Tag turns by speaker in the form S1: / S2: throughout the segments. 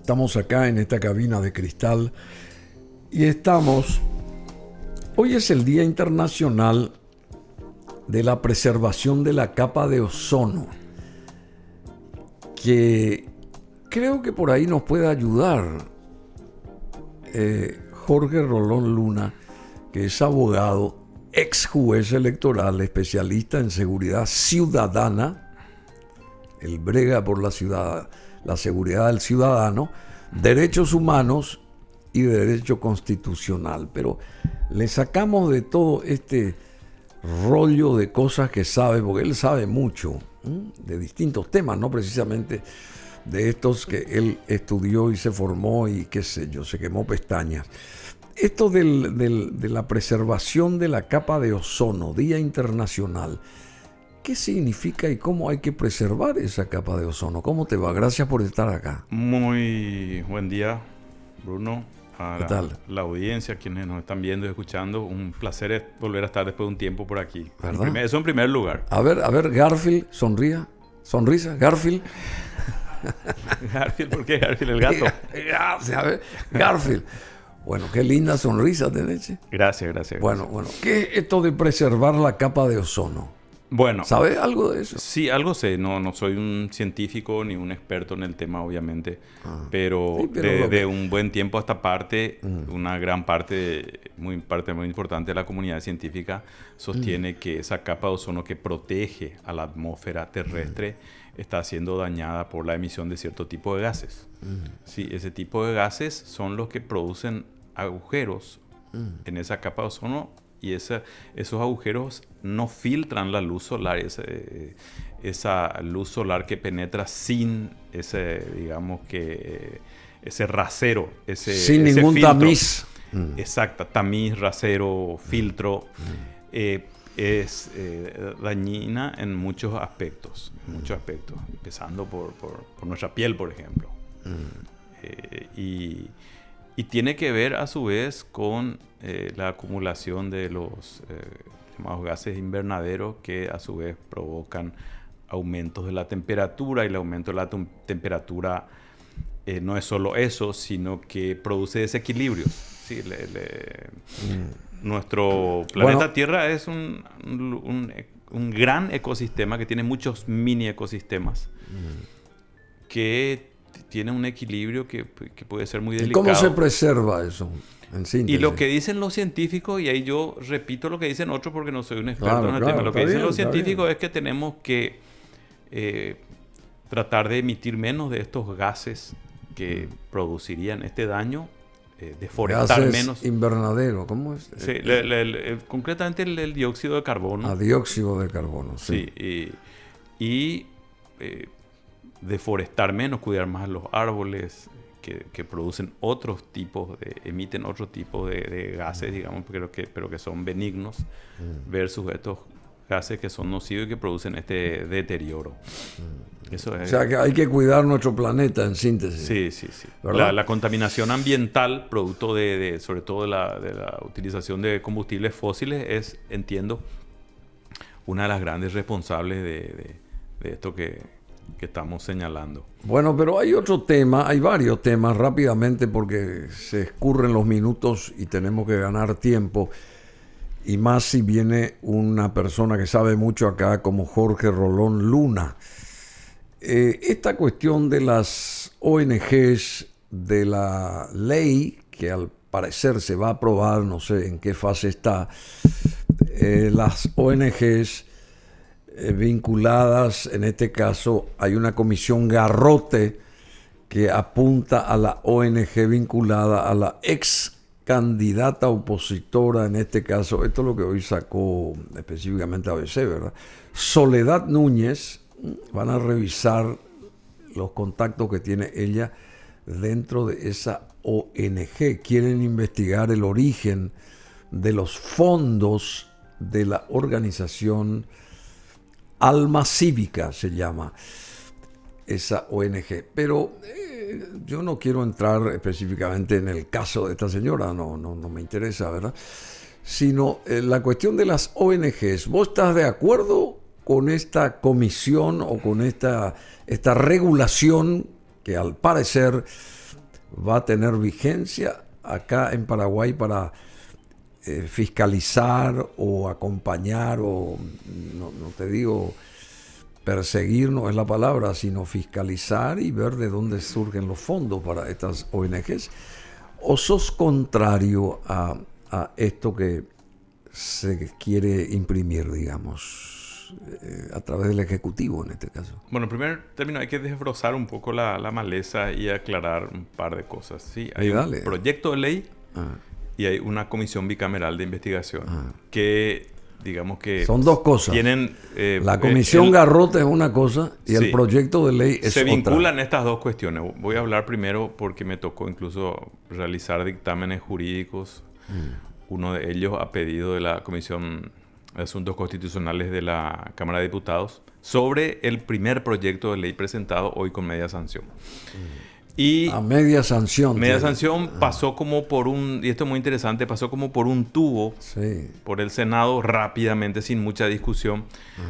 S1: Estamos acá en esta cabina de cristal y hoy es el Día Internacional de la Preservación de la Capa de Ozono, que creo que por ahí nos puede ayudar Jorge Rolón Luna, que es abogado, ex juez electoral, especialista en seguridad ciudadana. Él brega por la seguridad del ciudadano, derechos humanos y derecho constitucional. Pero le sacamos de todo este rollo de cosas que sabe, porque él sabe mucho de distintos temas, no precisamente de estos que él estudió y se formó y qué sé yo, se quemó pestañas. Esto de la preservación de la capa de ozono, Día Internacional, ¿qué significa y cómo hay que preservar esa capa de ozono? ¿Cómo te va? Gracias por estar acá.
S2: Muy buen día, Bruno.
S1: ¿Qué tal?
S2: La audiencia, quienes nos están viendo y escuchando. Un placer volver a estar después de un tiempo por aquí.
S1: ¿Verdad?
S2: Eso en primer lugar.
S1: A ver, Garfield, sonrisa, Garfield.
S2: Garfield, ¿por qué Garfield el gato?
S1: Gracias, a ver, Garfield. Bueno, qué linda sonrisa tenés.
S2: Gracias.
S1: Bueno, ¿qué es esto de preservar la capa de ozono?
S2: Bueno,
S1: ¿Sabes algo de eso?
S2: Sí, algo sé. No soy un científico ni un experto en el tema, obviamente. Pero de un buen tiempo a esta parte, una gran parte muy importante de la comunidad científica sostiene que esa capa de ozono que protege a la atmósfera terrestre está siendo dañada por la emisión de cierto tipo de gases. Sí, ese tipo de gases son los que producen agujeros en esa capa de ozono, y esos agujeros no filtran la luz solar, esa luz solar que penetra sin ese rasero,
S1: sin
S2: ese
S1: ningún
S2: filtro.
S1: tamiz.
S2: Exacto, tamiz, rasero, filtro. Es dañina en muchos aspectos, empezando por nuestra piel, por ejemplo. Y tiene que ver a su vez con la acumulación de los llamados gases invernaderos, que a su vez provocan aumentos de la temperatura, y el aumento de la temperatura no es solo eso, sino que produce desequilibrios. Sí, nuestro planeta Tierra es un gran ecosistema que tiene muchos mini ecosistemas que tiene un equilibrio que puede ser muy delicado.
S1: ¿Y cómo se preserva eso, en síntesis?
S2: Y lo que dicen los científicos, y ahí yo repito lo que dicen otros porque no soy un experto en el tema, lo que dicen los científicos es que tenemos que tratar de emitir menos de estos gases que producirían este daño, deforestar
S1: gases
S2: menos.
S1: Invernadero, ¿cómo es?
S2: Sí, concretamente el dióxido de carbono.
S1: Dióxido de carbono, sí.
S2: Y deforestar menos, cuidar más los árboles que producen emiten otro tipo de gases, digamos, pero que son benignos, versus estos gases que son nocivos y que producen este deterioro. Eso es.
S1: O sea, que hay que cuidar nuestro planeta, en síntesis.
S2: Sí. La contaminación ambiental, producto sobre todo de la utilización de combustibles fósiles, es, entiendo, una de las grandes responsables de esto que estamos señalando.
S1: Bueno, pero hay varios temas rápidamente, porque se escurren los minutos y tenemos que ganar tiempo. Y más si viene una persona que sabe mucho acá, como Jorge Rolón Luna. Esta cuestión de las ONGs, de la ley que al parecer se va a aprobar, no sé en qué fase está, las ONGs vinculadas, en este caso hay una comisión Garrote que apunta a la ONG vinculada a la ex candidata opositora, en este caso, esto es lo que hoy sacó específicamente ABC, ¿verdad? Soledad Núñez. Van a revisar los contactos que tiene ella dentro de esa ONG. Quieren investigar el origen de los fondos de la organización Alma Cívica, se llama esa ONG. Pero yo no quiero entrar específicamente en el caso de esta señora, no me interesa, ¿verdad? Sino la cuestión de las ONGs. ¿Vos estás de acuerdo con esta comisión o con esta regulación que al parecer va a tener vigencia acá en Paraguay para fiscalizar o acompañar o, no te digo perseguir, no es la palabra, sino fiscalizar y ver de dónde surgen los fondos para estas ONGs? ¿O sos contrario a esto que se quiere imprimir, digamos, a través del Ejecutivo en este caso?
S2: Bueno, en primer término hay que desbrozar un poco la maleza y aclarar un par de cosas. Sí, hay un proyecto de ley y hay una comisión bicameral de investigación que, digamos que...
S1: Son dos cosas.
S2: Tienen,
S1: la comisión Garrote es una cosa y el proyecto de ley es otra.
S2: Se vinculan estas dos cuestiones. Voy a hablar primero porque me tocó incluso realizar dictámenes jurídicos. Uno de ellos a pedido de la Comisión de Asuntos Constitucionales de la Cámara de Diputados sobre el primer proyecto de ley presentado hoy con media sanción. Y
S1: a media sanción.
S2: Media sanción pasó como por un, y esto es muy interesante, pasó como por un tubo por el Senado rápidamente, sin mucha discusión.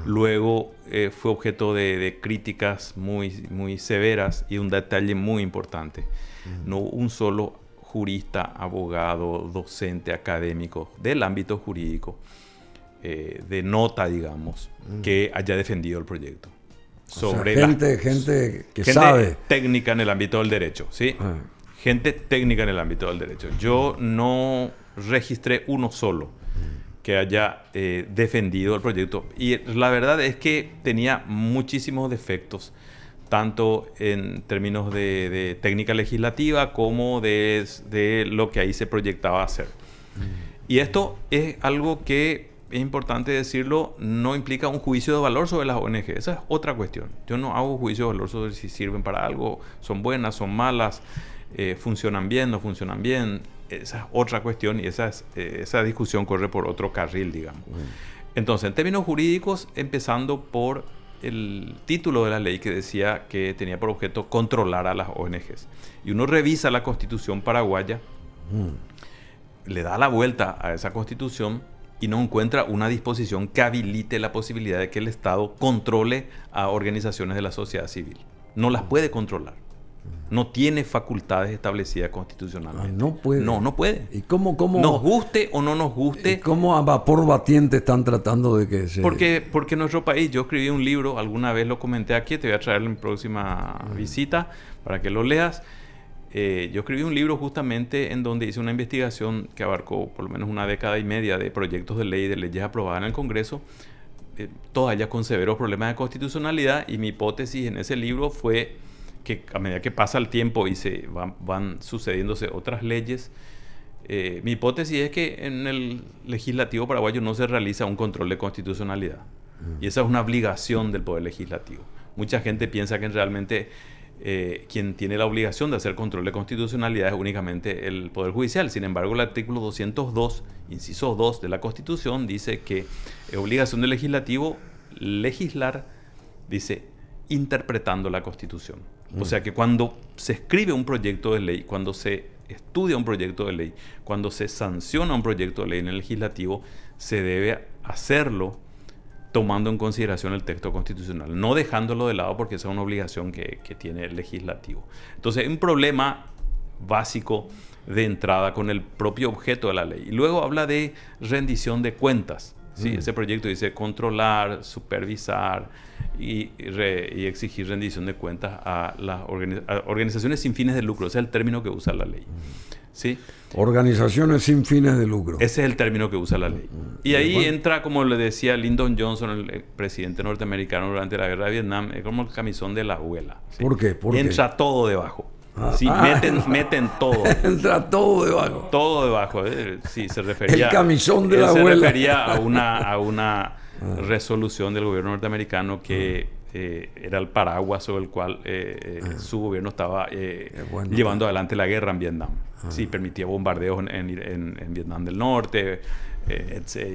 S2: Luego fue objeto de críticas muy severas y un detalle muy importante. No un solo jurista, abogado, docente, académico del ámbito jurídico, de nota, digamos, que haya defendido el proyecto. Sobre
S1: gente que sabe.
S2: Técnica en el ámbito del derecho, ¿sí? Gente técnica en el ámbito del derecho. Yo no registré uno solo que haya defendido el proyecto. Y la verdad es que tenía muchísimos defectos, tanto en términos de técnica legislativa como de lo que ahí se proyectaba hacer. Y esto es algo que, es importante decirlo, no implica un juicio de valor sobre las ONG. Esa es otra cuestión. Yo no hago juicio de valor sobre si sirven para algo, son buenas, son malas, funcionan bien, no funcionan bien. Esa es otra cuestión y esa discusión corre por otro carril, digamos. Entonces, en términos jurídicos, empezando por el título de la ley que decía que tenía por objeto controlar a las ONGs. Y uno revisa la Constitución paraguaya, le da la vuelta a esa Constitución y no encuentra una disposición que habilite la posibilidad de que el Estado controle a organizaciones de la sociedad civil. No las puede controlar. No tiene facultades establecidas constitucionalmente.
S1: No puede.
S2: No puede.
S1: ¿Y cómo
S2: nos guste o no nos guste?
S1: ¿Y cómo a vapor batiente están tratando de que se...?
S2: Porque en nuestro país, yo escribí un libro, alguna vez lo comenté aquí, te voy a traer en mi próxima visita para que lo leas. Yo escribí un libro justamente en donde hice una investigación que abarcó por lo menos una década y media de proyectos de leyes aprobadas en el Congreso, todas ellas con severos problemas de constitucionalidad, y mi hipótesis en ese libro fue que a medida que pasa el tiempo y se van sucediéndose otras leyes, mi hipótesis es que en el legislativo paraguayo no se realiza un control de constitucionalidad. Y esa es una obligación del Poder Legislativo. Mucha gente piensa que realmente quien tiene la obligación de hacer control de constitucionalidad es únicamente el Poder Judicial. Sin embargo, el artículo 202, inciso 2 de la Constitución, dice que es obligación del legislativo legislar, dice, interpretando la Constitución. O sea que cuando se escribe un proyecto de ley, cuando se estudia un proyecto de ley, cuando se sanciona un proyecto de ley en el legislativo, se debe hacerlo tomando en consideración el texto constitucional, no dejándolo de lado porque esa es una obligación que tiene el legislativo. Entonces, un problema básico de entrada con el propio objeto de la ley. Y luego habla de rendición de cuentas. ¿Sí? Ese proyecto dice controlar, supervisar y exigir rendición de cuentas a las organizaciones sin fines de lucro. Ese es el término que usa la ley. ¿Sí?
S1: Organizaciones sin fines de lucro.
S2: Ese es el término que usa la ley. Y ahí entra, como le decía Lyndon Johnson, el presidente norteamericano durante la guerra de Vietnam, es como el camisón de la abuela. ¿Sí?
S1: ¿Por qué?
S2: Entra todo debajo. Sí, meten todo.
S1: Entra todo debajo.
S2: Todo debajo. Sí, se refería...
S1: El camisón de la abuela.
S2: Se refería a una resolución del gobierno norteamericano que era el paraguas sobre el cual su gobierno estaba llevando adelante la guerra en Vietnam. Sí, permitía bombardeos en Vietnam del Norte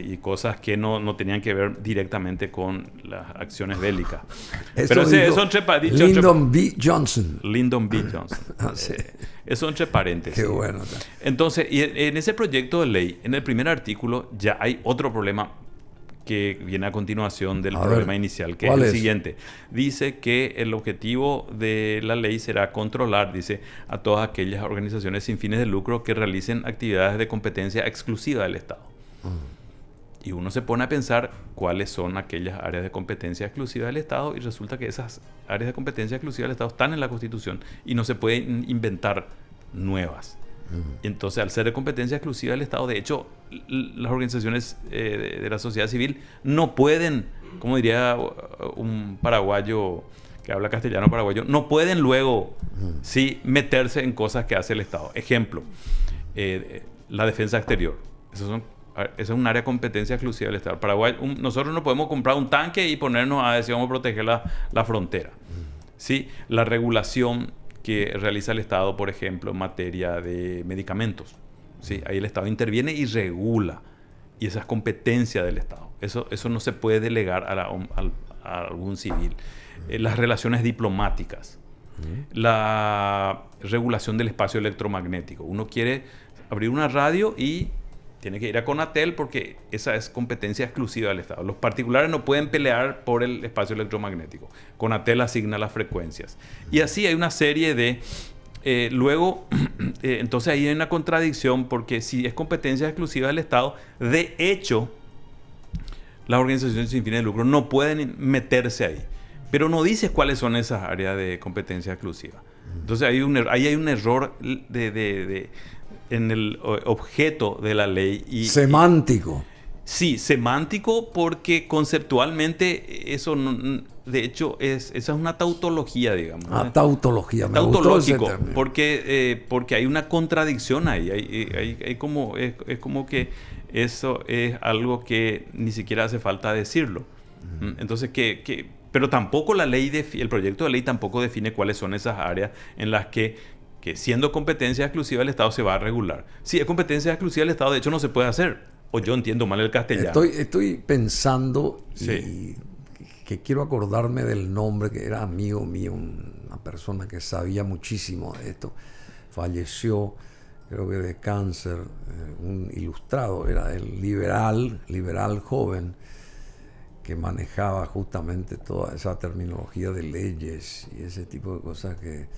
S2: y cosas que no tenían que ver directamente con las acciones bélicas. Pero eso
S1: Lyndon B. Johnson.
S2: Lyndon B. Johnson. Eso entre paréntesis.
S1: Qué bueno.
S2: Entonces, y en ese proyecto de ley, en el primer artículo, ya hay otro problema que viene a continuación del problema inicial, que es el siguiente. Dice que el objetivo de la ley será controlar, dice, a todas aquellas organizaciones sin fines de lucro que realicen actividades de competencia exclusiva del Estado. Y uno se pone a pensar cuáles son aquellas áreas de competencia exclusiva del Estado y resulta que esas áreas de competencia exclusiva del Estado están en la Constitución y no se pueden inventar nuevas. Entonces, al ser de competencia exclusiva del Estado, de hecho, las organizaciones de la sociedad civil no pueden, como diría un paraguayo que habla castellano paraguayo, no pueden luego sí meterse en cosas que hace el Estado. Ejemplo, la defensa exterior. Esa es un área de competencia exclusiva del Estado. Paraguay, nosotros no podemos comprar un tanque y ponernos a decir vamos a proteger la frontera. ¿Sí? La regulación que realiza el Estado, por ejemplo, en materia de medicamentos. ¿Sí? Ahí el Estado interviene y regula. Y esa es competencia del Estado. Eso no se puede delegar a algún civil. Las relaciones diplomáticas. La regulación del espacio electromagnético. Uno quiere abrir una radio y tiene que ir a Conatel porque esa es competencia exclusiva del Estado. Los particulares no pueden pelear por el espacio electromagnético. Conatel asigna las frecuencias. Y así hay una serie de... luego, entonces ahí hay una contradicción porque si es competencia exclusiva del Estado, de hecho, las organizaciones sin fines de lucro no pueden meterse ahí. Pero no dices cuáles son esas áreas de competencia exclusiva. Entonces ahí hay un error en el objeto de la ley.
S1: Semántico.
S2: Sí, semántico porque conceptualmente eso, de hecho, esa es una tautología, digamos.
S1: Tautología, me
S2: tautológico, gustó ese término. Porque hay una contradicción ahí. Es como que eso es algo que ni siquiera hace falta decirlo. Entonces, pero tampoco el proyecto de ley tampoco define cuáles son esas áreas en las que siendo competencia exclusiva del Estado se va a regular. Si es competencia exclusiva del Estado, de hecho no se puede hacer. O yo entiendo mal el castellano.
S1: Estoy pensando
S2: sí.
S1: que quiero acordarme del nombre, que era amigo mío, una persona que sabía muchísimo de esto. Falleció, creo que de cáncer, un ilustrado, era el liberal joven, que manejaba justamente toda esa terminología de leyes y ese tipo de cosas que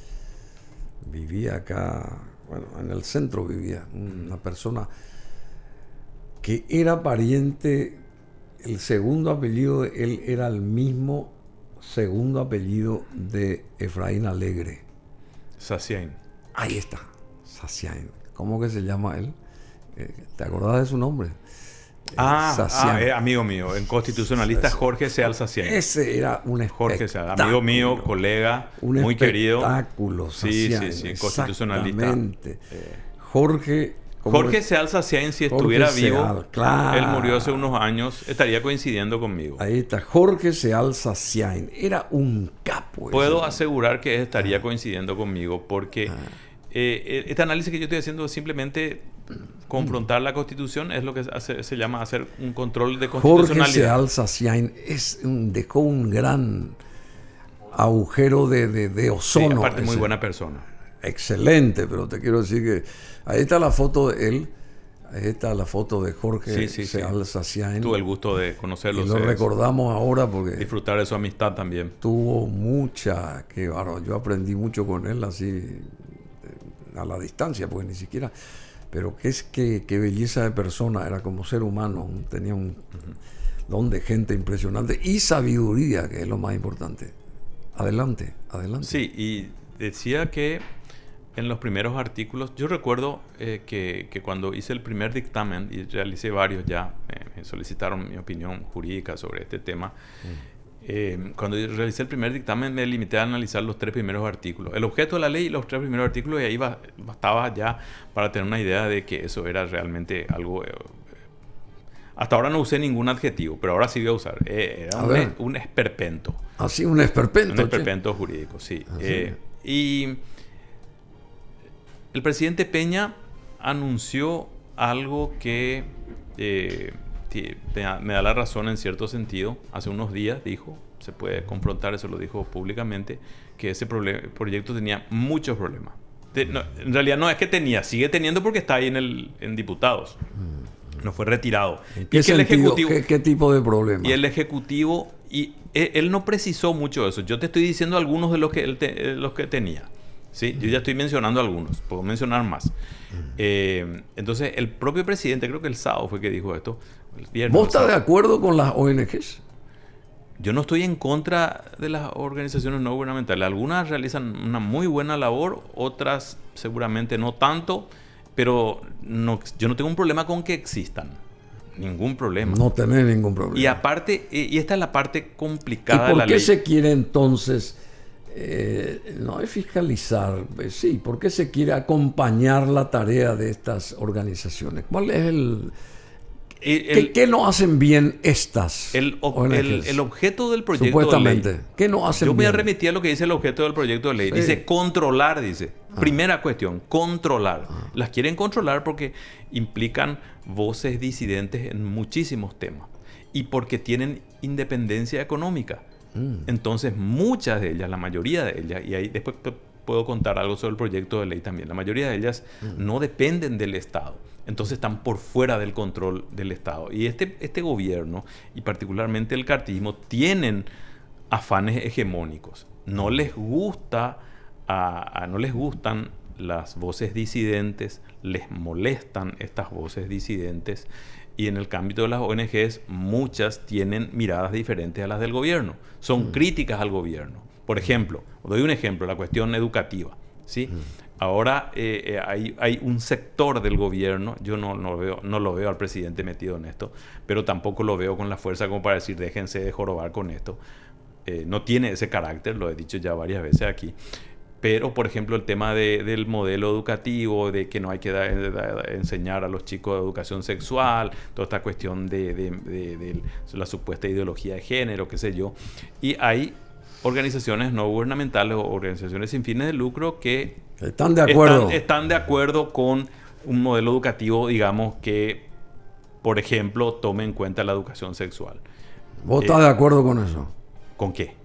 S1: vivía acá, bueno, en el centro vivía, una persona que era pariente, el segundo apellido de él era el mismo segundo apellido de Efraín Alegre.
S2: Saciain.
S1: Ahí está, Saciain. ¿Cómo que se llama él? ¿Te acordás de su nombre?
S2: Amigo mío, en constitucionalista Jorge Seal Saciain.
S1: Ese era un espectáculo.
S2: Jorge Seal, amigo mío, colega, muy querido.
S1: Espectáculo,
S2: Saciain. Sí, constitucionalista.
S1: Jorge
S2: Seal Saciain, si estuviera vivo, claro. Él murió hace unos años, estaría coincidiendo conmigo.
S1: Ahí está, Jorge Seal Saciain. Era un capo.
S2: Puedo asegurar que estaría coincidiendo conmigo porque este análisis que yo estoy haciendo es simplemente confrontar la Constitución, es lo que se llama hacer un control de constitucionalidad.
S1: Jorge Seal Saciain dejó un gran agujero de ozono.
S2: Sí, aparte muy buena persona.
S1: Excelente, pero te quiero decir que ahí está la foto de él, ahí está la foto de Jorge Seal Saciain.
S2: Tuve el gusto de conocerlo.
S1: Y lo recordamos ahora porque...
S2: disfrutar de su amistad también.
S1: Tuvo mucha... yo aprendí mucho con él así a la distancia, porque ni siquiera... Pero qué belleza de persona, era como ser humano, tenía un don de gente impresionante y sabiduría, que es lo más importante. Adelante.
S2: Sí, y decía que en los primeros artículos, yo recuerdo que cuando hice el primer dictamen, y realicé varios ya, me solicitaron mi opinión jurídica sobre este tema, cuando realicé el primer dictamen me limité a analizar los 3 primeros artículos, el objeto de la ley y los 3 primeros artículos, y ahí bastaba ya para tener una idea de que eso era realmente algo... hasta ahora no usé ningún adjetivo, pero ahora sí voy a usar. Era un esperpento.
S1: Así, un esperpento.
S2: Un esperpento jurídico, sí. Y el presidente Peña anunció algo que me da la razón en cierto sentido. Hace unos días dijo, se puede confrontar, eso lo dijo públicamente, que ese proyecto tenía muchos problemas. En realidad no es que sigue teniendo porque está ahí en diputados. No fue retirado.
S1: ¿En qué sentido? ¿Qué tipo de problema?
S2: Y el Ejecutivo, y él no precisó mucho eso. Yo te estoy diciendo algunos de los que tenía. ¿Sí? Yo ya estoy mencionando algunos, puedo mencionar más. Entonces, el propio presidente, creo que el sábado fue que dijo esto.
S1: ¿Vos estás de acuerdo con las ONGs?
S2: Yo no estoy en contra de las organizaciones no gubernamentales. Algunas realizan una muy buena labor, otras seguramente no tanto, pero yo no tengo un problema con que existan. Ningún problema.
S1: No tenés ningún problema.
S2: Y aparte, y esta es la parte complicada
S1: de
S2: la ley.
S1: ¿Por qué se quiere entonces, no es fiscalizar, sí, por qué se quiere acompañar la tarea de estas organizaciones? ¿Cuál es ¿Qué no hacen bien estas ONGs?
S2: El objeto del proyecto
S1: supuestamente,
S2: de ley.
S1: ¿Qué no hacen bien?
S2: Yo me remití a lo que dice el objeto del proyecto de ley. Sí. Dice controlar, dice. Primera cuestión, controlar. Las quieren controlar porque implican voces disidentes en muchísimos temas. Y porque tienen independencia económica. Entonces, muchas de ellas, la mayoría de ellas, y ahí después puedo contar algo sobre el proyecto de ley también, la mayoría de ellas no dependen del Estado. Entonces están por fuera del control del Estado. Y este gobierno, y particularmente el cartismo, tienen afanes hegemónicos. No les gustan las voces disidentes, les molestan estas voces disidentes. Y en el ámbito de las ONGs, muchas tienen miradas diferentes a las del gobierno. Son críticas al gobierno. Por ejemplo, doy un ejemplo, la cuestión educativa. ¿Sí? Ahora hay un sector del gobierno, yo no lo veo al presidente metido en esto, pero tampoco lo veo con la fuerza como para decir déjense de jorobar con esto. No tiene ese carácter, lo he dicho ya varias veces aquí. Pero, por ejemplo, el tema del modelo educativo, de que no hay que enseñar a los chicos educación sexual, toda esta cuestión de la supuesta ideología de género, qué sé yo. Y hay organizaciones no gubernamentales o organizaciones sin fines de lucro que
S1: están de acuerdo.
S2: Están de acuerdo con un modelo educativo, digamos, que, por ejemplo, tome en cuenta la educación sexual.
S1: ¿Vos estás de acuerdo con eso?
S2: ¿Con qué?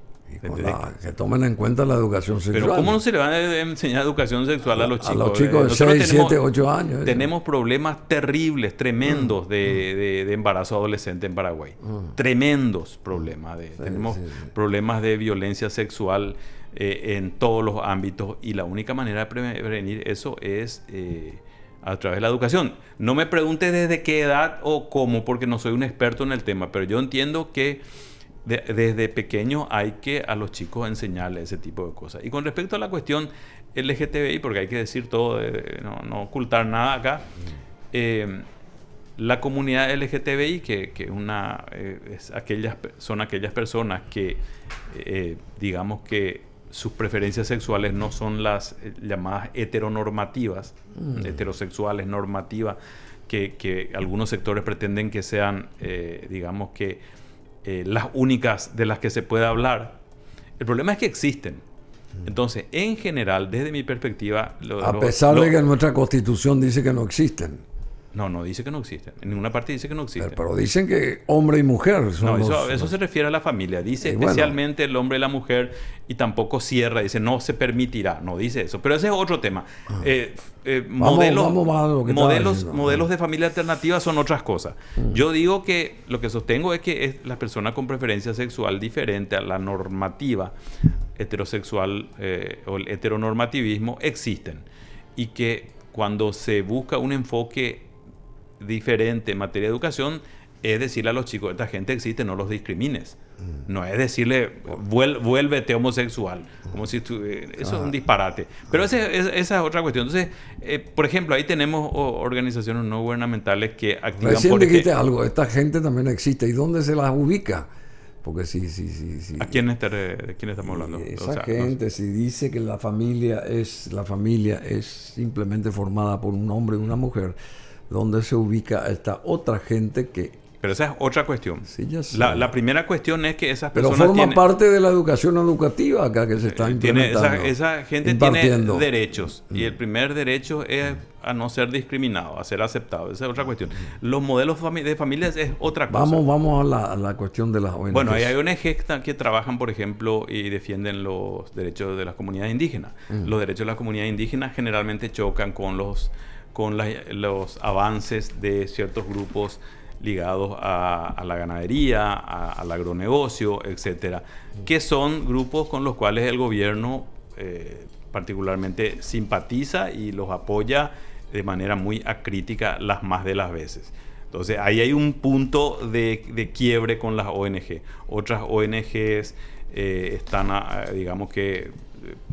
S1: Que tomen en cuenta la educación sexual.
S2: Pero ¿cómo no se le va a enseñar educación sexual a los chicos?
S1: A los chicos de 6, 7, 8 años.
S2: Tenemos problemas terribles, tremendos de embarazo adolescente en Paraguay. Tremendos problemas. Tenemos problemas de violencia sexual en todos los ámbitos. Y la única manera de prevenir eso es a través de la educación. No me pregunte desde qué edad o cómo, porque no soy un experto en el tema. Pero yo entiendo que desde pequeño hay que a los chicos enseñarles ese tipo de cosas. Y con respecto a la cuestión LGTBI, porque hay que decir todo, no ocultar nada acá, la comunidad LGTBI, que son aquellas personas que, digamos que sus preferencias sexuales no son las llamadas heteronormativas, heterosexuales normativas, que algunos sectores pretenden que sean, digamos que, las únicas de las que se puede hablar. El problema es que existen. Entonces, en general, desde mi perspectiva...
S1: A pesar de que nuestra Constitución dice que no existen.
S2: No dice que no existen. En ninguna parte dice que no existen.
S1: Pero dicen que hombre y mujer son
S2: eso se refiere a la familia. Dice especialmente el hombre y la mujer, y tampoco cierra. Dice no se permitirá. No dice eso. Pero ese es otro tema. Modelos de familia alternativa son otras cosas. Yo digo que lo que sostengo es que las personas con preferencia sexual diferente a la normativa heterosexual o el heteronormativismo existen. Y que cuando se busca un enfoque diferente en materia de educación, es decirle a los chicos, esta gente existe, no los discrimines. No es decirle, vuélvete homosexual. Como si eso es un disparate. Pero esa es otra cuestión. Entonces, por ejemplo, ahí tenemos organizaciones no gubernamentales que activan...
S1: Recién dijiste algo, esta gente también existe. ¿Y dónde se las ubica? Porque sí.
S2: ¿De quién estamos hablando?
S1: Esa gente, si dice que la familia es simplemente formada por un hombre y una mujer, ¿dónde se ubica esta otra gente que...
S2: Pero esa es otra cuestión.
S1: Sí, ya sé.
S2: La primera cuestión es que esas personas...
S1: Pero forma parte de la educación educativa acá que se está implementando.
S2: Esa gente tiene derechos. Y el primer derecho es a no ser discriminado, a ser aceptado. Esa es otra cuestión. Los modelos de familias es otra cosa.
S1: Vamos a la cuestión de las ONGs.
S2: Bueno, hay ONGs que trabajan, por ejemplo, y defienden los derechos de las comunidades indígenas. Los derechos de las comunidades indígenas generalmente chocan con con los avances de ciertos grupos ligados a la ganadería, al agronegocio, etcétera, que son grupos con los cuales el gobierno particularmente simpatiza y los apoya de manera muy acrítica las más de las veces. Entonces ahí hay un punto de quiebre con las ONG. Otras ONGs están, digamos que,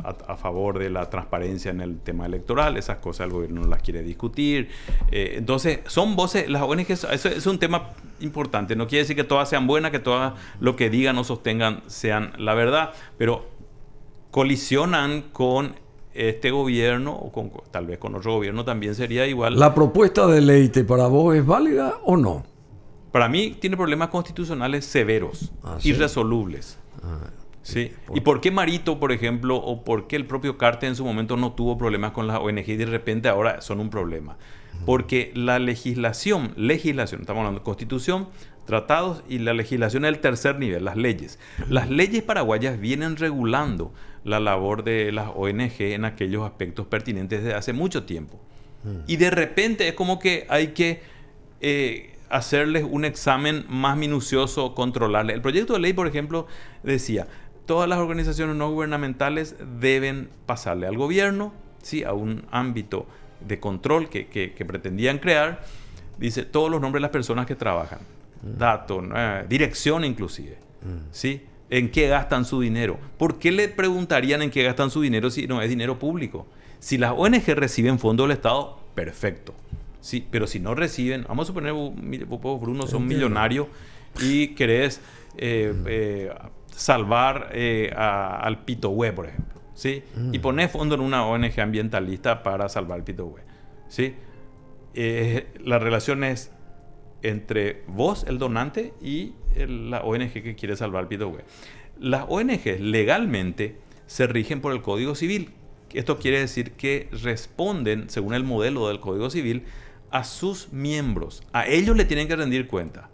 S2: a favor de la transparencia en el tema electoral. Esas cosas el gobierno no las quiere discutir. Entonces son voces, las ONGs, eso es un tema importante. No quiere decir que todas sean buenas, que todas lo que digan o sostengan sean la verdad, pero colisionan con este gobierno o tal vez con otro gobierno también sería igual.
S1: ¿La propuesta de Leite para vos es válida o no?
S2: Para mí tiene problemas constitucionales severos,
S1: ¿sí?
S2: Irresolubles. Sí. ¿Y por qué Marito, por ejemplo, o por qué el propio Cartes en su momento no tuvo problemas con las ONG y de repente ahora son un problema? Porque la legislación, estamos hablando de constitución, tratados y la legislación es el tercer nivel, las leyes. Las leyes paraguayas vienen regulando la labor de las ONG en aquellos aspectos pertinentes desde hace mucho tiempo. Y de repente es como que hay que hacerles un examen más minucioso, controlarles. El proyecto de ley, por ejemplo, decía, todas las organizaciones no gubernamentales deben pasarle al gobierno, ¿sí?, a un ámbito de control que pretendían crear. Dice, todos los nombres de las personas que trabajan, datos, dirección inclusive, ¿sí?, en qué gastan su dinero. ¿Por qué le preguntarían en qué gastan su dinero si no es dinero público? Si las ONG reciben fondos del Estado, perfecto. Sí, pero si no reciben, vamos a suponer, vos, Bruno, son millonarios y querés salvar al Pitohue, por ejemplo, ¿sí? Y ponés fondo en una ONG ambientalista para salvar el Pitohue, ¿sí? La relación es entre vos, el donante, y la ONG que quiere salvar el Pitohue. Las ONG legalmente se rigen por el Código Civil. Esto quiere decir que responden, según el modelo del Código Civil, a sus miembros. A ellos le tienen que rendir cuenta.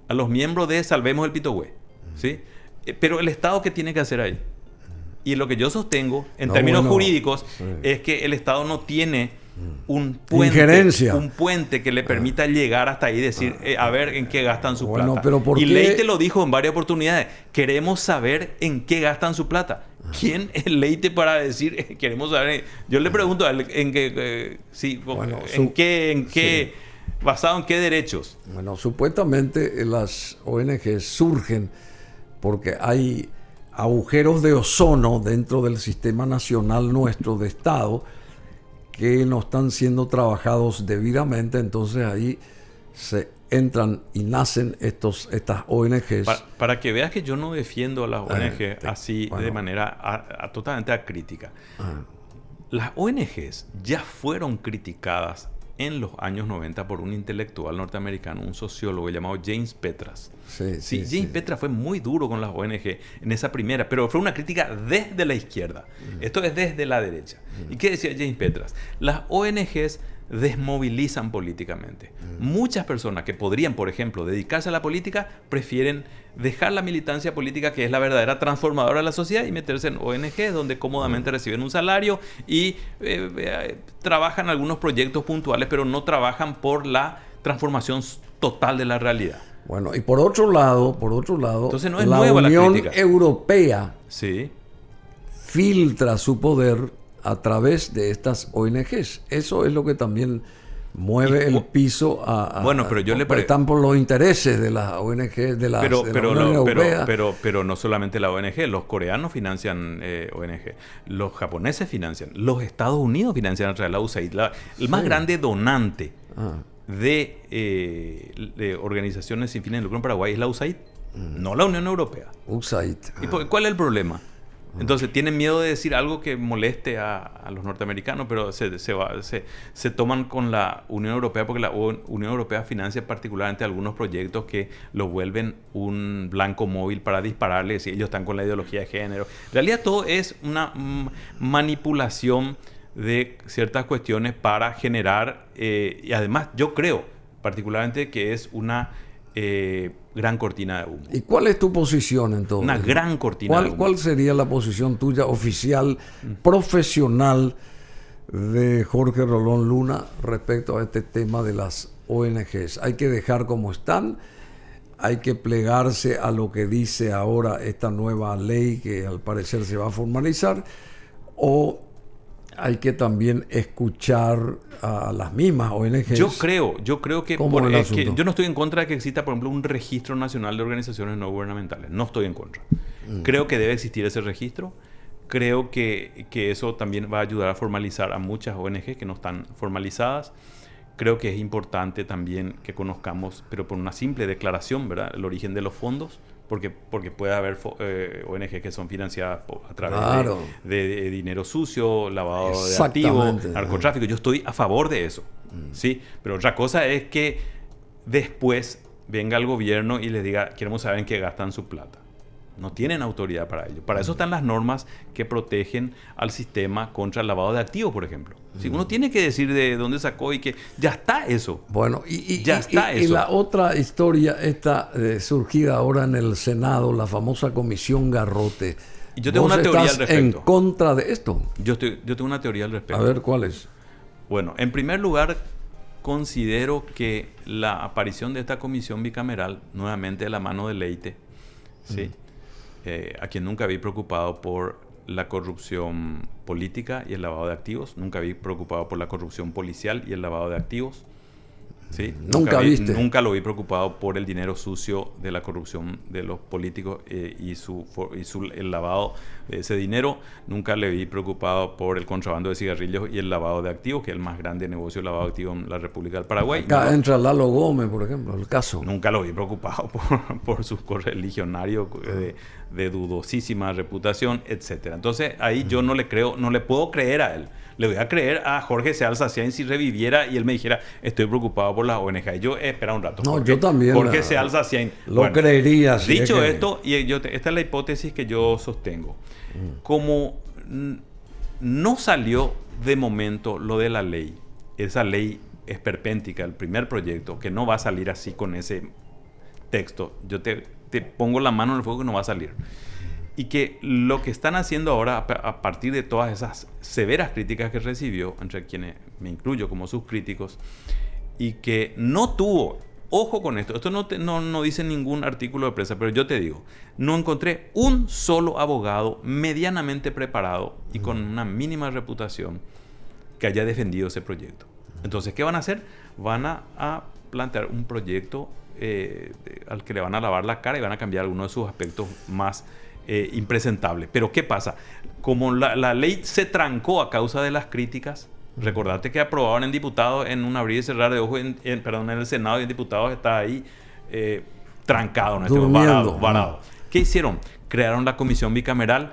S2: A los miembros de Salvemos el Pitohue, ¿sí? Pero el Estado, ¿qué tiene que hacer ahí? Y lo que yo sostengo, en términos jurídicos, es que el Estado no tiene un puente que le permita llegar hasta ahí y decir, a ver en qué gastan su plata.
S1: Pero
S2: y Leite lo dijo en varias oportunidades. Queremos saber en qué gastan su plata. ¿Quién es Leite para decir queremos saber? Yo le pregunto en qué, basado en qué derechos.
S1: Bueno, supuestamente las ONG surgen porque hay agujeros de ozono dentro del sistema nacional nuestro de Estado que no están siendo trabajados debidamente, entonces ahí se entran y nacen estas ONGs.
S2: Para que veas que yo no defiendo a las ONG así de manera totalmente acrítica. Las ONGs ya fueron criticadas en los años 90 por un intelectual norteamericano, un sociólogo llamado James Petras. James Petras fue muy duro con las ONG en esa primera, pero fue una crítica desde la izquierda. Esto es desde la derecha. ¿Y qué decía James Petras? Las ONGs desmovilizan políticamente. Muchas personas que podrían, por ejemplo, dedicarse a la política, prefieren dejar la militancia política, que es la verdadera transformadora de la sociedad, y meterse en ONG, donde cómodamente reciben un salario y trabajan algunos proyectos puntuales, pero no trabajan por la transformación total de la realidad.
S1: Bueno, y por otro lado,
S2: entonces no es
S1: la
S2: nueva
S1: Unión
S2: la crítica.
S1: Europea
S2: sí.
S1: filtra su poder a través de estas ONGs. Eso es lo que también mueve el piso
S2: pero yo
S1: están por los intereses de las ONG, de la Unión Europea.
S2: Pero no solamente la ONG, los coreanos financian ONG, los japoneses financian, los Estados Unidos financian a través de la USAID. El más grande donante de organizaciones sin fines de lucro en Paraguay es la USAID, no la Unión Europea.
S1: USAID.
S2: ¿Y cuál es el problema? Entonces tienen miedo de decir algo que moleste a los norteamericanos, pero se toman con la Unión Europea porque la Unión Europea financia particularmente algunos proyectos que los vuelven un blanco móvil para dispararles, y ellos están con la ideología de género. En realidad todo es una manipulación de ciertas cuestiones para generar, y además yo creo particularmente que es una gran cortina de humo.
S1: ¿Y cuál es tu posición entonces?
S2: Una gran cortina de humo.
S1: ¿Cuál sería la posición tuya oficial, profesional, de Jorge Rolón Luna respecto a este tema de las ONGs. Hay que dejar como están, hay que plegarse a lo que dice ahora esta nueva ley que al parecer se va a formalizar, o hay que también escuchar a las mismas ONGs.
S2: Yo creo que, yo no estoy en contra de que exista, por ejemplo, un registro nacional de organizaciones no gubernamentales. No estoy en contra. Creo que debe existir ese registro. Creo que eso también va a ayudar a formalizar a muchas ONG que no están formalizadas. Creo que es importante también que conozcamos, pero por una simple declaración, ¿verdad?, el origen de los fondos, porque puede haber ONG que son financiadas a través de dinero sucio, lavado de activos, narcotráfico. Yo estoy a favor de eso, ¿sí? Pero otra cosa es que después venga el gobierno y les diga, queremos saber en qué gastan su plata. No tienen autoridad para ello. Para eso están las normas que protegen al sistema contra el lavado de activos, por ejemplo. Si uno tiene que decir de dónde sacó y que ya está eso.
S1: Bueno, y la otra historia está surgida ahora en el Senado, la famosa Comisión Garrote.
S2: Y yo tengo una teoría al respecto.
S1: ¿En contra de esto?
S2: Yo tengo una teoría al respecto.
S1: A ver, ¿cuál es?
S2: Bueno, en primer lugar, considero que la aparición de esta comisión bicameral, nuevamente de la mano de Leite, ¿sí?, a quien nunca vi preocupado por la corrupción política y el lavado de activos, nunca vi preocupado por la corrupción policial y el lavado de activos, ¿sí? Nunca lo vi preocupado por el dinero sucio de la corrupción de los políticos y el lavado de ese dinero. Nunca le vi preocupado por el contrabando de cigarrillos y el lavado de activos, que es el más grande negocio de lavado de activos en la República del Paraguay.
S1: Acá entra Lalo Gómez, por ejemplo, el caso.
S2: Nunca lo vi preocupado por sus correligionarios de dudosísima reputación, etcétera. Entonces ahí yo no le puedo creer a él. Le voy a creer a Jorge Seal Saciain si reviviera y él me dijera, estoy preocupado por las ONG. Yo espera un rato.
S1: No, yo también.
S2: Jorge Seal Saciain.
S1: Lo creería.
S2: Dicho esto, esta es la hipótesis que yo sostengo. Como no salió de momento lo de la ley, esa ley esperpéntica, el primer proyecto, que no va a salir así con ese texto, yo te pongo la mano en el fuego que no va a salir. Y que lo que están haciendo ahora, a partir de todas esas severas críticas que recibió, entre quienes me incluyo como sus críticos, y que no tuvo, ojo con esto no dice ningún artículo de prensa, pero yo te digo, no encontré un solo abogado medianamente preparado y con una mínima reputación que haya defendido ese proyecto. Entonces, ¿qué van a hacer? Van a plantear un proyecto al que le van a lavar la cara y van a cambiar algunos de sus aspectos más impresentable. Pero ¿qué pasa? Como la ley se trancó a causa de las críticas, recordate que aprobaron en diputados en un abrir y cerrar de ojos en el Senado, y en diputados está ahí trancado, varado. ¿Qué hicieron? Crearon la comisión bicameral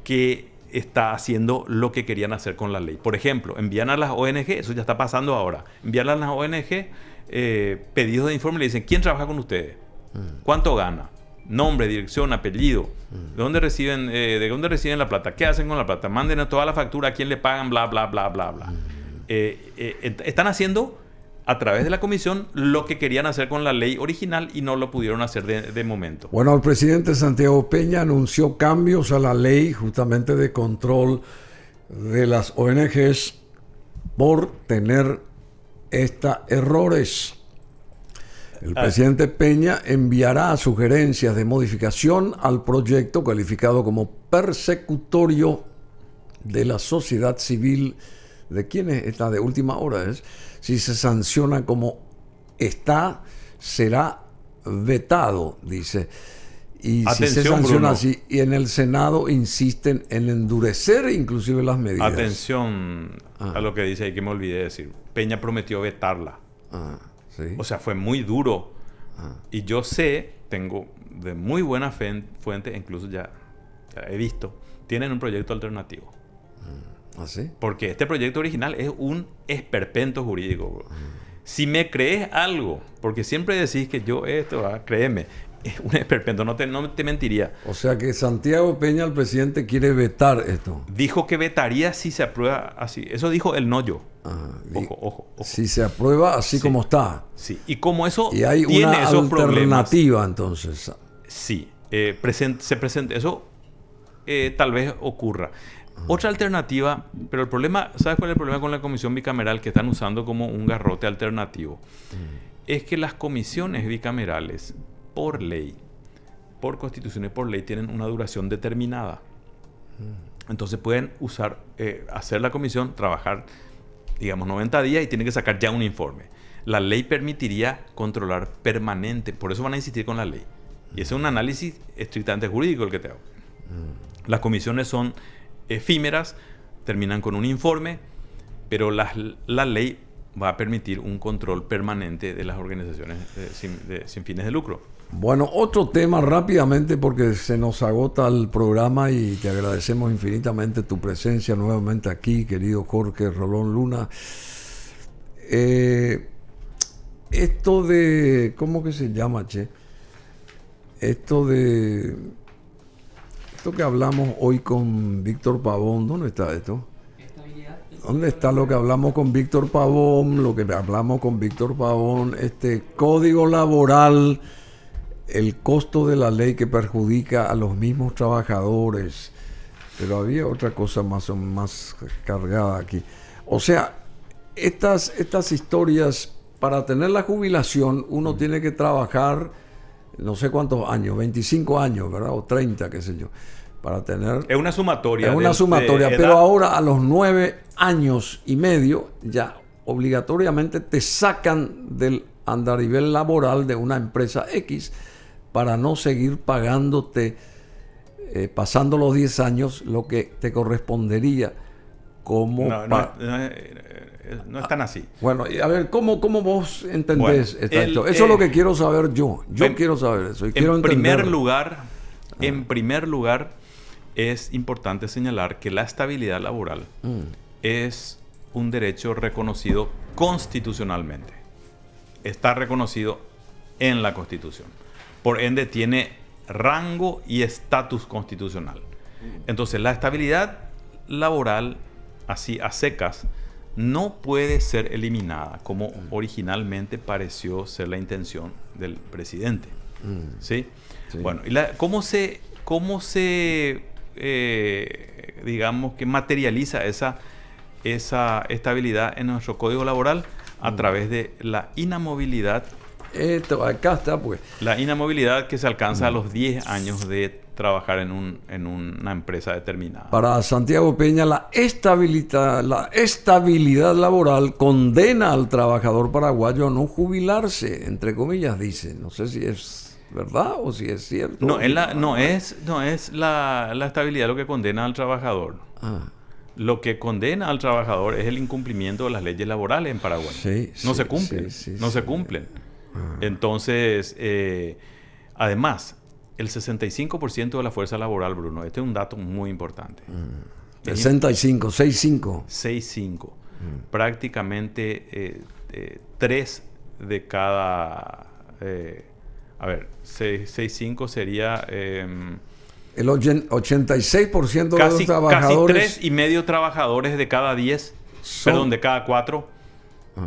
S2: que está haciendo lo que querían hacer con la ley. Por ejemplo, envían a las ONG, eso ya está pasando ahora, envían a las ONG pedidos de informe y le dicen, ¿quién trabaja con ustedes? ¿Cuánto gana? Nombre, dirección, apellido, ¿de dónde reciben la plata? ¿Qué hacen con la plata? Manden toda la factura, ¿a quién le pagan? Bla, bla, bla, bla, bla. Están haciendo a través de la comisión lo que querían hacer con la ley original y no lo pudieron hacer de momento.
S1: Bueno, el presidente Santiago Peña anunció cambios a la ley justamente de control de las ONGs por tener errores. El presidente Peña enviará sugerencias de modificación al proyecto calificado como persecutorio de la sociedad civil. ¿De quién es esta de última hora? Si se sanciona como está, será vetado, dice. Y
S2: atención,
S1: si se sanciona
S2: Bruno,
S1: así, y en el Senado insisten en endurecer inclusive las medidas.
S2: Atención a lo que dice ahí, que me olvidé de decir. Peña prometió vetarla.
S1: ¿Sí?
S2: O sea, fue muy duro. Y yo tengo de muy buena fuente, incluso ya he visto, tienen un proyecto alternativo.
S1: ¿Sí?
S2: Porque este proyecto original es un esperpento jurídico. Si me crees algo, porque siempre decís que yo créeme, es un esperpento, no te mentiría.
S1: O sea que Santiago Peña, el presidente, quiere vetar esto.
S2: Dijo que vetaría si se aprueba así. Eso dijo él, no yo. Ojo.
S1: Si se aprueba así como está.
S2: Sí, y como eso
S1: y hay
S2: tiene
S1: una
S2: esos
S1: alternativa,
S2: problemas,
S1: entonces.
S2: Sí, se presenta. Eso tal vez ocurra. Otra alternativa, pero el problema, ¿sabes cuál es el problema con la comisión bicameral que están usando como un garrote alternativo? Es que las comisiones bicamerales, por ley, por constitución y por ley, tienen una duración determinada. Entonces pueden usar, hacer la comisión, trabajar, digamos, 90 días y tienen que sacar ya un informe. La ley permitiría controlar permanente, por eso van a insistir con la ley. Y ese es un análisis estrictamente jurídico el que te hago. Las comisiones son efímeras, terminan con un informe, pero la ley va a permitir un control permanente de las organizaciones sin fines de lucro.
S1: Bueno, otro tema rápidamente porque se nos agota el programa y te agradecemos infinitamente tu presencia nuevamente aquí, querido Jorge Rolón Luna. Esto de... ¿Cómo que se llama, che? Esto que hablamos hoy con Víctor Pavón, ¿dónde está esto? ¿Dónde está lo que hablamos con Víctor Pavón? Este código laboral, el costo de la ley que perjudica a los mismos trabajadores. Pero había otra cosa más cargada aquí. O sea, estas historias, para tener la jubilación, uno tiene que trabajar no sé cuántos años, 25 años, ¿verdad? O 30, qué sé yo. Para tener...
S2: Es una sumatoria.
S1: Es una sumatoria, pero ahora a los 9 años y medio ya obligatoriamente te sacan del andarivel laboral de una empresa X para no seguir pagándote, pasando los 10 años, lo que te correspondería como...
S2: No es tan así.
S1: Bueno, a ver, ¿cómo vos entendés esto? Eso es lo que quiero saber yo. Quiero saber eso. Y en
S2: primer lugar, es importante señalar que la estabilidad laboral es un derecho reconocido constitucionalmente. Está reconocido en la Constitución. Por ende, tiene rango y estatus constitucional. Entonces, la estabilidad laboral, así a secas, no puede ser eliminada como originalmente pareció ser la intención del presidente. ¿Sí? Sí. Bueno, ¿cómo se digamos que materializa esa estabilidad en nuestro código laboral? A través de la inamovilidad.
S1: Acá está, pues.
S2: La inamovilidad que se alcanza a los 10 años de trabajar en una empresa determinada.
S1: Para Santiago Peña, la estabilidad laboral condena al trabajador paraguayo a no jubilarse, entre comillas, dice. No sé si es verdad o si es cierto.
S2: No es la estabilidad lo que condena al trabajador. Lo que condena al trabajador es el incumplimiento de las leyes laborales en Paraguay. No se cumplen. Entonces, además, el 65% de la fuerza laboral, Bruno, este es un dato muy importante.
S1: 65.
S2: Prácticamente 3 de cada... 6,5 sería...
S1: el 86% de los trabajadores...
S2: Casi 3,5 trabajadores de cada 10, de cada 4,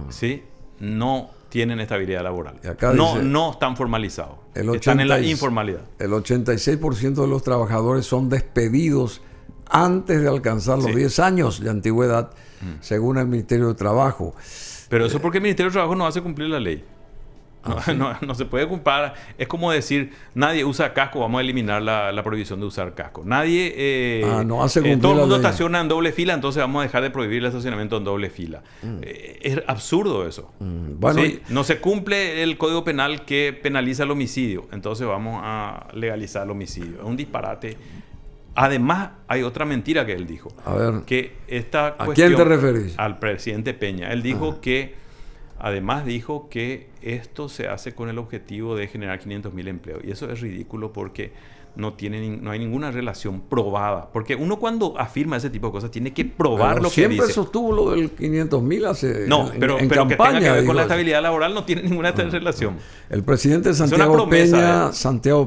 S2: ¿sí? No tienen estabilidad laboral. No están formalizados. Están en la informalidad.
S1: El 86% de los trabajadores son despedidos antes de alcanzar los 10 años de antigüedad, según el Ministerio de Trabajo.
S2: Pero eso porque el Ministerio de Trabajo no hace cumplir la ley. No se puede culpar. Es como decir, nadie usa casco, vamos a eliminar la prohibición de usar casco. Nadie...
S1: no hace cumplir
S2: todo el mundo
S1: la ley.
S2: estaciona en doble fila, entonces vamos a dejar de prohibir el estacionamiento en doble fila. Es absurdo eso.
S1: Bueno,
S2: ¿sí? No se cumple el Código Penal que penaliza el homicidio, entonces vamos a legalizar el homicidio. Es un disparate. Además, hay otra mentira que él dijo.
S1: A ver,
S2: que esta
S1: ¿a quién te referís?
S2: Al presidente Peña. Él dijo Además dijo que esto se hace con el objetivo de generar 500.000 empleos. Y eso es ridículo porque no hay ninguna relación probada. Porque uno cuando afirma ese tipo de cosas tiene que probar lo que dice.
S1: Siempre sostuvo lo del 500.000
S2: pero
S1: en
S2: pero
S1: campaña.
S2: Que tenga que ver con la estabilidad laboral no tiene ninguna relación.
S1: El presidente Santiago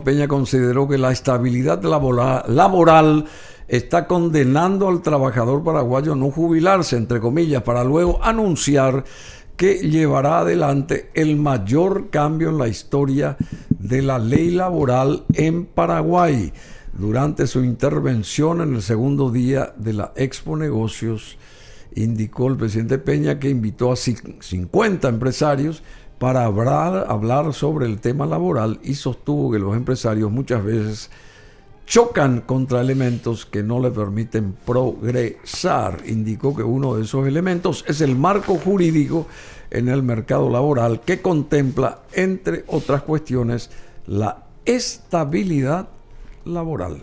S1: Peña consideró que la estabilidad laboral está condenando al trabajador paraguayo a no jubilarse, entre comillas, para luego anunciar que llevará adelante el mayor cambio en la historia de la ley laboral en Paraguay. Durante su intervención en el segundo día de la Expo Negocios, indicó el presidente Peña que invitó a 50 empresarios para hablar sobre el tema laboral y sostuvo que los empresarios muchas veces chocan contra elementos que no le permiten progresar. Indicó que uno de esos elementos es el marco jurídico en el mercado laboral que contempla, entre otras cuestiones, la estabilidad laboral.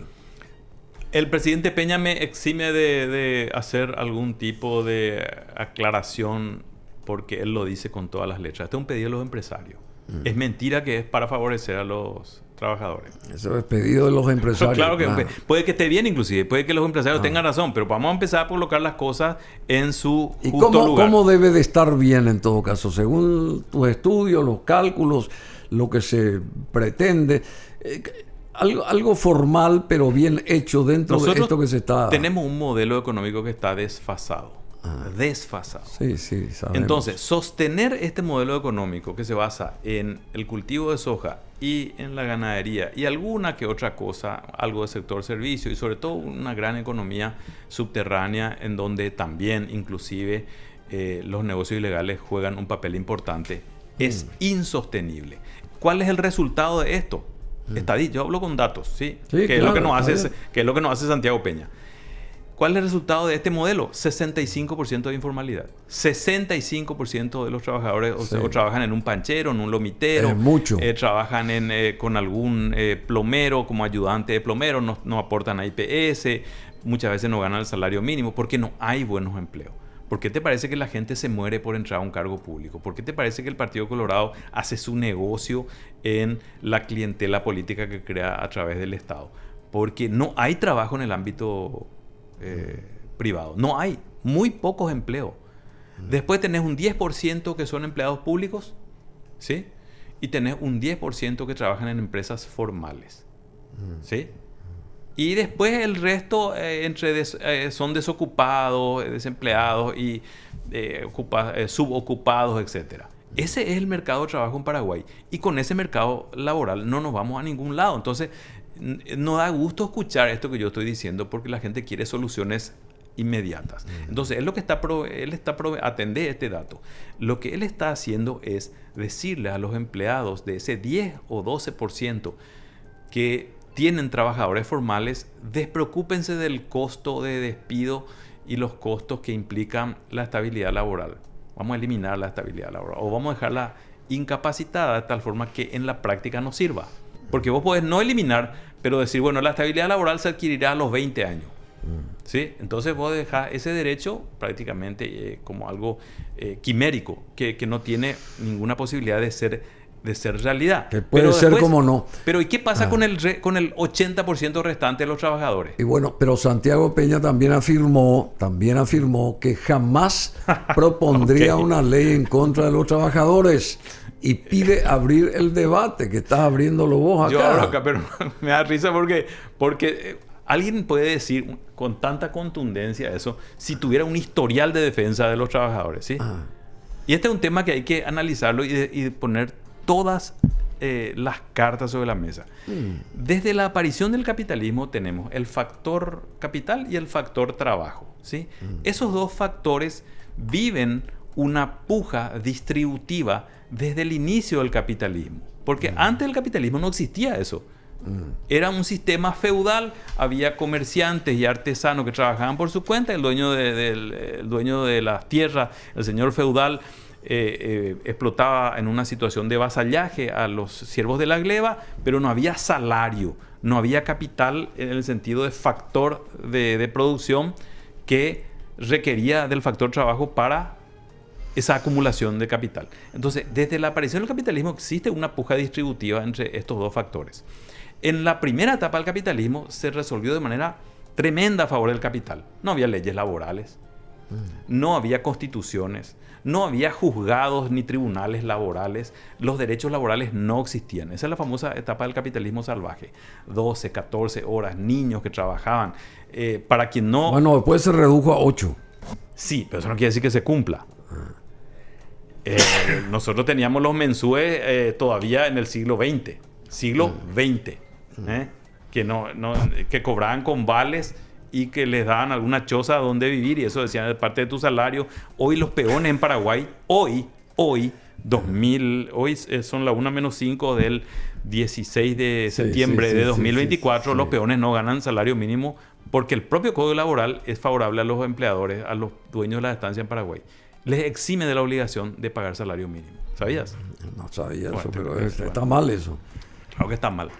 S2: El presidente Peña me exime de hacer algún tipo de aclaración porque él lo dice con todas las letras. Este es un pedido de los empresarios. Es mentira que es para favorecer a los trabajadores.
S1: Eso es pedido de los empresarios.
S2: Claro que puede que esté bien inclusive, puede que los empresarios tengan razón, pero vamos a empezar a colocar las cosas en su justo lugar.
S1: ¿Cómo debe de estar bien en todo caso? Según tus estudios, los cálculos, lo que se pretende, algo formal pero bien hecho dentro de esto que se está...
S2: Tenemos un modelo económico que está desfasado. Desfasado.
S1: Sí, sabemos.
S2: Entonces, sostener este modelo económico que se basa en el cultivo de soja y en la ganadería y alguna que otra cosa, algo de sector servicio y sobre todo una gran economía subterránea en donde también inclusive los negocios ilegales juegan un papel importante, es insostenible. ¿Cuál es el resultado de esto? Yo hablo con datos, ¿sí? Que es lo que nos hace Santiago Peña. ¿Cuál es el resultado de este modelo? 65% de informalidad. 65% de los trabajadores o trabajan en un panchero, en un lomitero.
S1: Mucho.
S2: Trabajan con algún plomero, como ayudante de plomero, no aportan a IPS, muchas veces no ganan el salario mínimo porque no hay buenos empleos. ¿Por qué te parece que la gente se muere por entrar a un cargo público? ¿Por qué te parece que el Partido Colorado hace su negocio en la clientela política que crea a través del Estado? Porque no hay trabajo en el ámbito privado. No hay. Muy pocos empleos. Después tenés un 10% que son empleados públicos, ¿sí? Y tenés un 10% que trabajan en empresas formales, ¿sí? Y después el resto son desocupados, desempleados y subocupados, etc. Ese es el mercado de trabajo en Paraguay. Y con ese mercado laboral no nos vamos a ningún lado. Entonces, no da gusto escuchar esto que yo estoy diciendo porque la gente quiere soluciones inmediatas. Entonces, atender este dato. Lo que él está haciendo es decirle a los empleados de ese 10 o 12% que tienen trabajadores formales, despreocúpense del costo de despido y los costos que implican la estabilidad laboral. Vamos a eliminar la estabilidad laboral o vamos a dejarla incapacitada de tal forma que en la práctica no sirva. Porque vos podés no eliminar, pero decir, bueno, la estabilidad laboral se adquirirá a los 20 años. ¿Sí? Entonces vos dejás ese derecho prácticamente como algo quimérico, que no tiene ninguna posibilidad de ser realidad.
S1: Que puede ser como no.
S2: Pero ¿y qué pasa con el 80% restante de los trabajadores?
S1: Y bueno, pero Santiago Peña también afirmó que jamás propondría una ley en contra de los trabajadores. Y pide abrir el debate que estás abriéndolo vos acá.
S2: Yo abro acá, pero me da risa porque alguien puede decir con tanta contundencia eso si tuviera un historial de defensa de los trabajadores, ¿sí? Y este es un tema que hay que analizarlo y poner todas las cartas sobre la mesa. Desde la aparición del capitalismo tenemos el factor capital y el factor trabajo, ¿sí? Esos dos factores viven una puja distributiva desde el inicio del capitalismo. Porque antes del capitalismo no existía eso. Era un sistema feudal, había comerciantes y artesanos que trabajaban por su cuenta, el dueño de las tierras, el señor feudal, explotaba en una situación de vasallaje a los siervos de la gleba, pero no había salario, no había capital en el sentido de factor de producción que requería del factor trabajo para esa acumulación de capital. Entonces, desde la aparición del capitalismo existe una puja distributiva entre estos dos factores. En la primera etapa del capitalismo se resolvió de manera tremenda a favor del capital. No había leyes laborales, no había constituciones, no había juzgados ni tribunales laborales, los derechos laborales no existían. Esa es la famosa etapa del capitalismo salvaje. 12, 14 horas, niños que trabajaban. Para quien no...
S1: Bueno, después se redujo a 8.
S2: Sí, pero eso no quiere decir que se cumpla. Nosotros teníamos los mensúes todavía en el siglo XX. que cobraban con vales y que les daban alguna choza donde vivir, y eso decían de parte de tu salario. Hoy los peones en Paraguay, hoy son la 1-5 del 16 de septiembre de 2024, los peones no ganan salario mínimo porque el propio Código Laboral es favorable a los empleadores, a los dueños de la estancia en Paraguay. Les exime de la obligación de pagar salario mínimo. ¿Sabías?
S1: No sabía eso, pero está mal eso.
S2: Claro que está mal.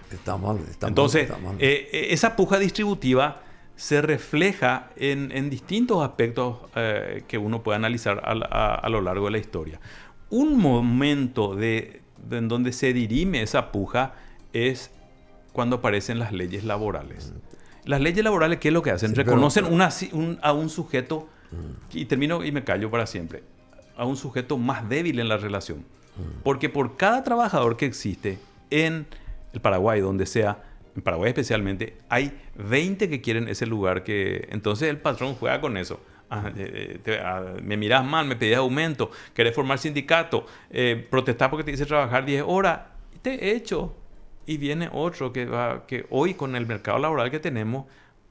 S1: Entonces,
S2: esa puja distributiva se refleja en distintos aspectos que uno puede analizar a lo largo de la historia. Un momento en donde se dirime esa puja es cuando aparecen las leyes laborales. Las leyes laborales, ¿qué es lo que hacen? Reconocen a un sujeto, y termino y me callo para siempre, a un sujeto más débil en la relación. Porque por cada trabajador que existe en el Paraguay, donde sea, en Paraguay especialmente, hay 20 que quieren ese lugar, que entonces el patrón juega con eso. Me miras mal, me pedís aumento, querés formar sindicato, protestar porque te dice trabajar 10 horas, te echo. Y viene otro que hoy con el mercado laboral que tenemos,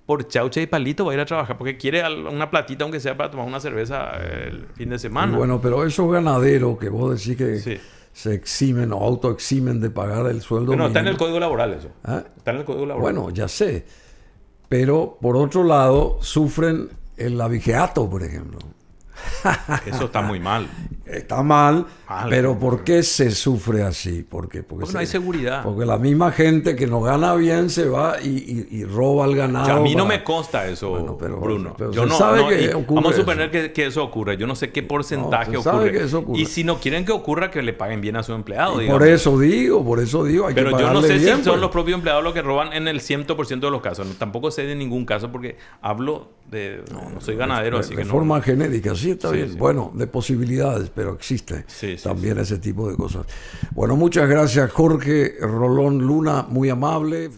S2: por chaucha y palito va a ir a trabajar porque quiere una platita, aunque sea para tomar una cerveza el fin de semana.
S1: Y bueno, pero esos ganaderos que vos decís que se eximen o autoeximen de pagar el sueldo mínimo.
S2: Está en el Código Laboral eso. Está en el Código Laboral.
S1: Bueno, ya sé. Pero por otro lado, sufren el abigeato, por ejemplo.
S2: Eso está muy mal.
S1: Está mal, pero ¿por qué se sufre así? Porque
S2: no hay seguridad.
S1: Porque la misma gente que no gana bien se va y roba el ganado.
S2: O sea, a mí no me consta eso, Bruno.
S1: Yo no sabe que ocurre.
S2: Vamos a suponer que eso ocurre. Yo no sé qué porcentaje ocurre.
S1: Que eso ocurre.
S2: Y si no quieren que ocurra, que le paguen bien a su empleado.
S1: Por eso digo, hay
S2: pero
S1: que
S2: yo no sé
S1: bien,
S2: si son los propios empleados los que roban en el 100% de los casos. Tampoco sé de ningún caso porque hablo de... No soy ganadero, así que no.
S1: De forma genérica, sí, está bien. Sí. Bueno, de posibilidades, pero existe también ese tipo de cosas. Bueno, muchas gracias, Jorge Rolón Luna, muy amable.